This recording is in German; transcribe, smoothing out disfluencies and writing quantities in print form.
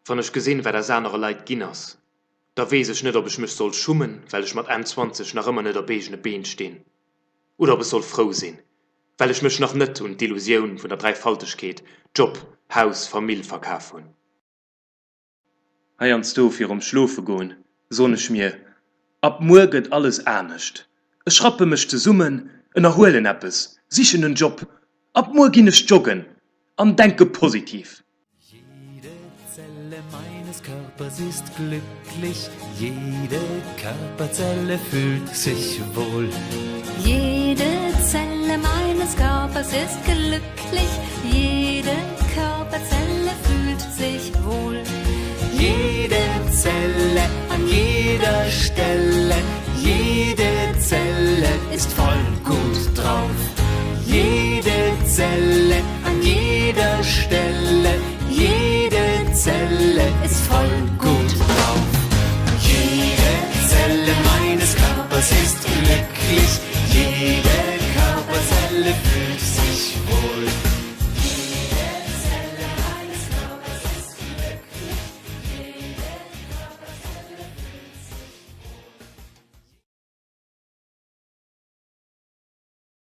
Wenn ich gesehen, wer der andere Leid ginners, da weiß ich nicht, ob ich mich soll schummen, weil ich mit 21 noch immer nicht auf begene Bein stehen. Oder ob ich soll froh sein, weil ich mich noch nicht und die Illusion von der Dreifaltigkeit, Job, Haus, Familie verkaufen. Heiernst du für Schlafen gehen, so ich mir, ab morgen alles ernst. Ich schrappe mich zu summen, und erholen etwas, sicher einen Job, ab morgen ich joggen, und denke positiv. Jede Zelle meines Körpers ist glücklich, jede Körperzelle fühlt sich wohl. Jede Zelle meines Körpers ist glücklich, jede Körperzelle fühlt sich wohl. Jede Zelle an jeder Stelle, jede Zelle ist voll gut drauf. Jede Zelle an jeder Stelle, jede Zelle ist voll gut drauf. Jede Zelle meines Körpers ist glücklich, jede